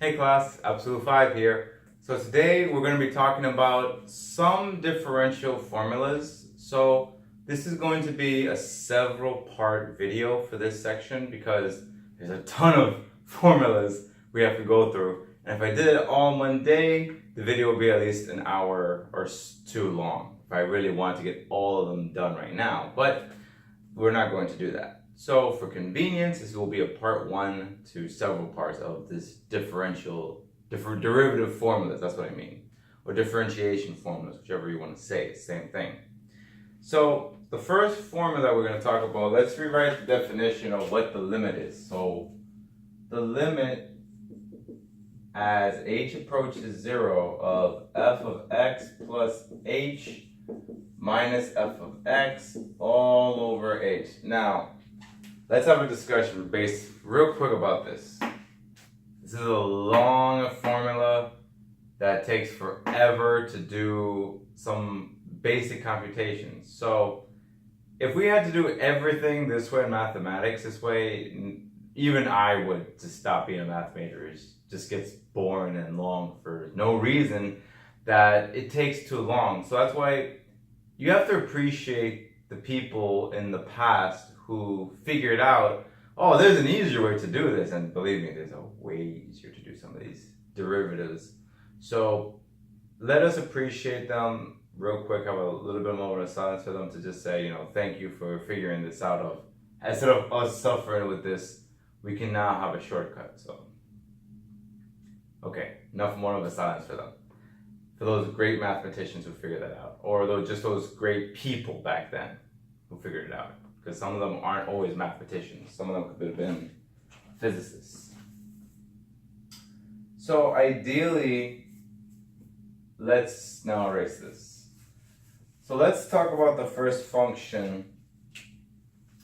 Hey class, Absolute 5 here. So today we're going to be talking about some differential formulas. So this is going to be a several part video for this section because there's a ton of formulas we have to go through. And if I did it all in one day, the video would be at least an hour or two long if I really wanted to get all of them done right now. But we're not going to do that. So for convenience, this will be a part one to several parts of this derivative formulas, that's what I mean. Or differentiation formulas, whichever you want to say, same thing. So the first formula we're going to talk about, let's rewrite the definition of what the limit is. So the limit as h approaches 0 of f of x plus h minus f of x all over h. Now, let's have a discussion based real quick about this. This is a long formula that takes forever to do some basic computations. So if we had to do everything this way in mathematics, this way, even I would just stop being a math major. It just gets boring and long for no reason that it takes too long. So that's why you have to appreciate the people in the past who figured out, oh, there's an easier way to do this. And believe me, there's a way easier to do some of these derivatives. So let us appreciate them real quick, have a little bit more of a silence for them to just say, thank you for figuring this out. Instead of us suffering with this, we can now have a shortcut. So, okay, enough more of a silence for them. For those great mathematicians who figured that out, or those great people back then who figured it out. Because some of them aren't always mathematicians. Some of them could have been physicists. So ideally, let's now erase this. So let's talk about the first function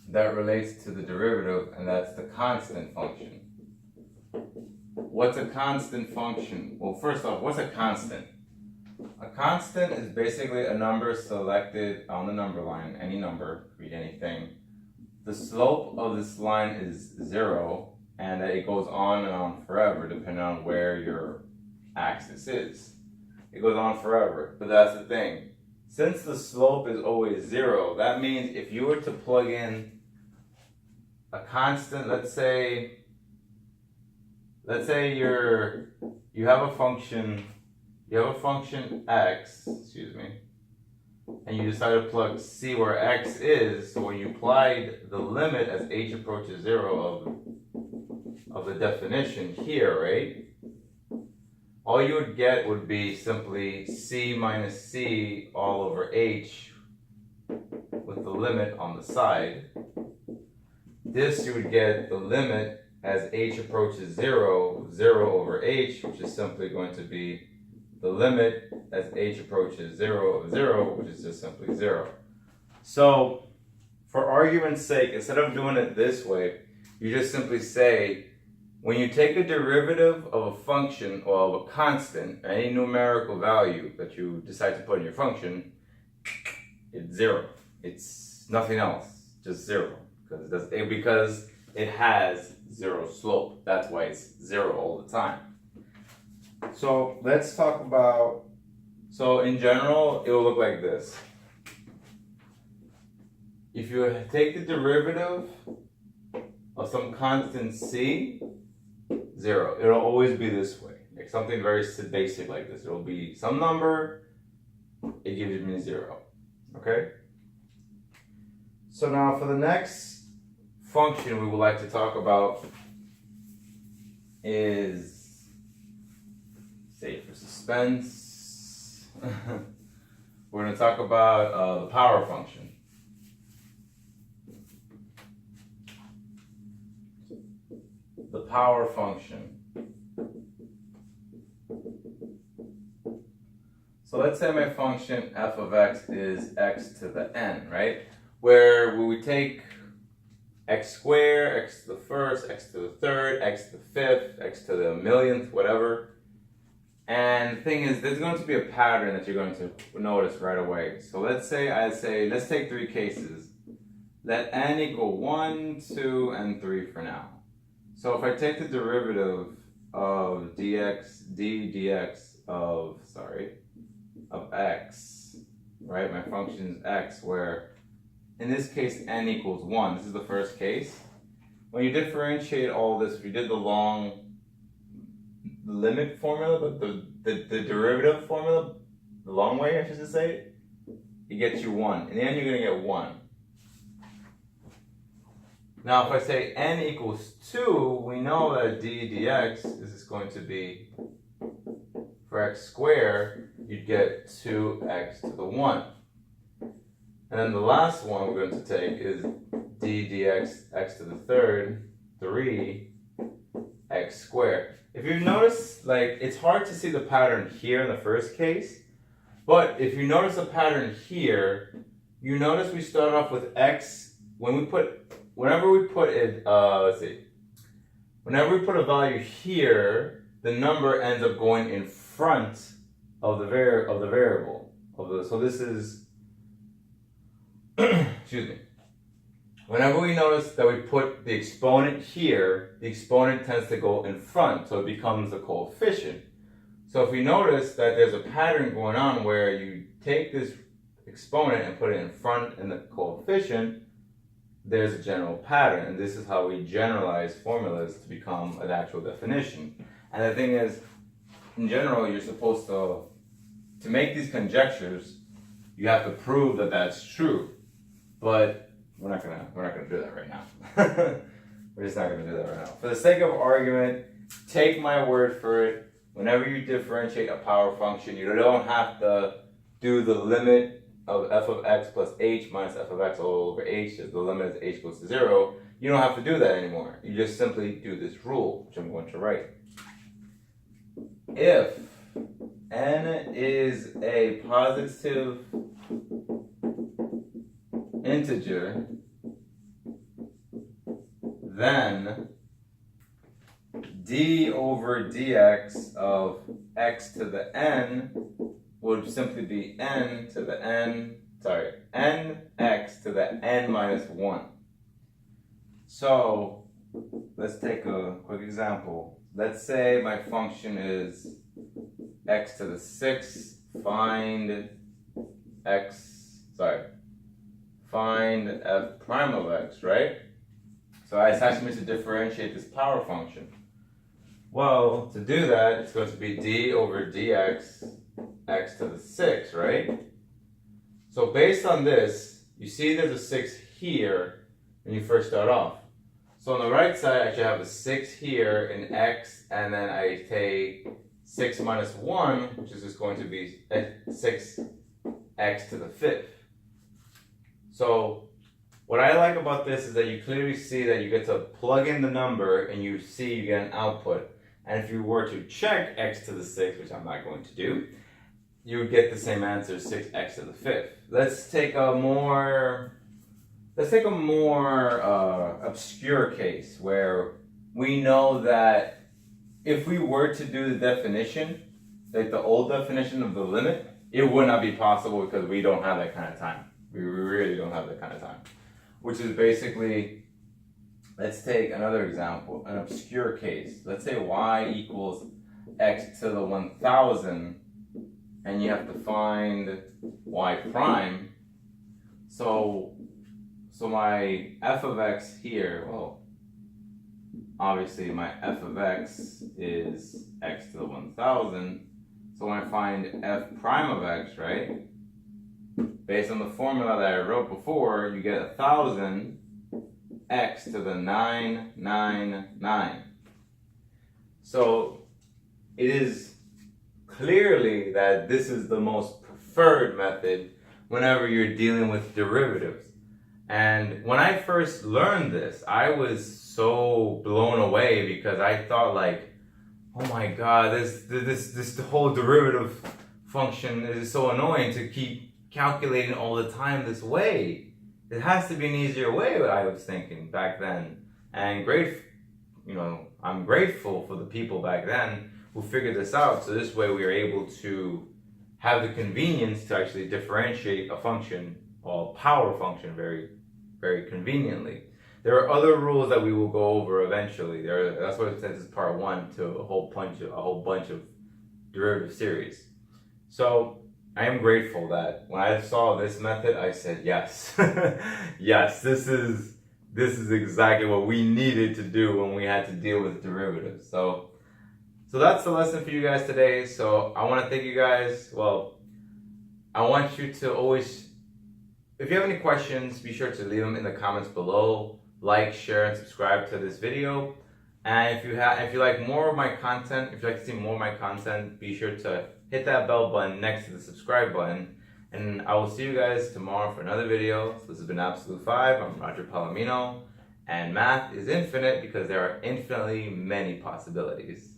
that relates to the derivative, and that's the constant function. What's a constant function? Well, first off, what's a constant? A constant is basically a number selected on the number line, any number, read anything. The slope of this line is 0, and it goes on and on forever, depending on where your axis is. It goes on forever, but that's the thing. Since the slope is always 0, that means if you were to plug in a constant, let's say you have a function x, and you decide to plug c where x is. So when you applied the limit as h approaches 0 of the definition here, right? All you would get would be simply c minus c all over h with the limit on the side. This you would get the limit as h approaches 0 over h, which is simply going to be the limit as h approaches 0 of 0, which is just simply 0. So, for argument's sake, instead of doing it this way, you just simply say, when you take a derivative of a function or of a constant, any numerical value that you decide to put in your function, it's 0. It's nothing else, just 0. Because it has 0 slope. That's why it's 0 all the time. So let's talk about, so in general, it will look like this. If you take the derivative of some constant c, 0. It'll always be this way. Like something very basic like this. It'll be some number, it gives me 0. Okay? So now for the next function we would like to talk about is, save for suspense, we're going to talk about the power function. The power function. So let's say my function f of x is x to the n, right? Where we take x squared, x to the first, x to the third, x to the fifth, x to the millionth, whatever. And the thing is, there's going to be a pattern that you're going to notice right away. So let's say let's take 3 cases. Let n equal 1, 2, and 3 for now. So if I take the derivative of dx of x, right? My function is x, where in this case n equals 1. This is the first case. When you differentiate all this, if you did the long limit formula, the derivative formula, the long way I should say, it gets you 1. In the end, you're going to get 1. Now, if I say n equals 2, we know that d dx is going to be, for x squared, you'd get 2x to the 1. And then the last one we're going to take is d dx x to the third, 3x squared. If you notice, like, it's hard to see the pattern here in the first case, but if you notice a pattern here, you notice we start off with x, whenever we put a value here, the number ends up going in front of the variable. So this is, excuse me. Whenever we notice that we put the exponent here, the exponent tends to go in front, so it becomes a coefficient. So if we notice that there's a pattern going on where you take this exponent and put it in front in the coefficient, there's a general pattern, and this is how we generalize formulas to become an actual definition. And the thing is, in general, you're supposed to make these conjectures, you have to prove that that's true. But we're not gonna do that right now. We're just not gonna do that right now. For the sake of argument, take my word for it. Whenever you differentiate a power function, you don't have to do the limit of f of x plus h minus f of x all over h, as the limit as h goes to 0. You don't have to do that anymore. You just simply do this rule, which I'm going to write. If n is a positive integer, then d over dx of x to the n would simply be nx to the n minus 1. So let's take a quick example. Let's say my function is x to the 6, find f prime of x, right? So I asking me to differentiate this power function. Well, to do that, it's going to be d over dx x to the 6, right? So based on this, you see there's a 6 here when you first start off. So on the right side, I should have a 6 here in x, and then I take 6 minus 1, which is just going to be 6x to the 5th. So what I like about this is that you clearly see that you get to plug in the number and you see you get an output. And if you were to check x to the 6th, which I'm not going to do, you would get the same answer, 6x to the 5th. Let's take a more obscure case where we know that if we were to do the definition, like the old definition of the limit, it would not be possible because we don't have that kind of time. We really don't have that kind of time. Which is basically, let's take another example, an obscure case. Let's say y equals x to the 1000, and you have to find y prime. So my f of x here, well, obviously my f of x is x to the 1000. So when I find f prime of x, right, based on the formula that I wrote before, you get 1000 x to the 999. So it is clearly that this is the most preferred method whenever you're dealing with derivatives. And when I first learned this, I was so blown away because I thought, like, oh my god, this whole derivative function is so annoying to keep calculating all the time this way. It has to be an easier way, what I was thinking back then. And I'm grateful for the people back then who figured this out, so this way we are able to have the convenience to actually differentiate a function or power function very, very conveniently. There are other rules that we will go over eventually. That's why it says it's part one to a whole bunch of derivative series. So I am grateful that when I saw this method, I said yes, yes. This is exactly what we needed to do when we had to deal with derivatives. So that's the lesson for you guys today. So I want to thank you guys. Well, I want you to always, if you have any questions, be sure to leave them in the comments below. Like, share, and subscribe to this video. And if you like more of my content, if you'd like to see more of my content, be sure to hit that bell button next to the subscribe button. And I will see you guys tomorrow for another video. So this has been Absolute 5. I'm Roger Palomino. And math is infinite because there are infinitely many possibilities.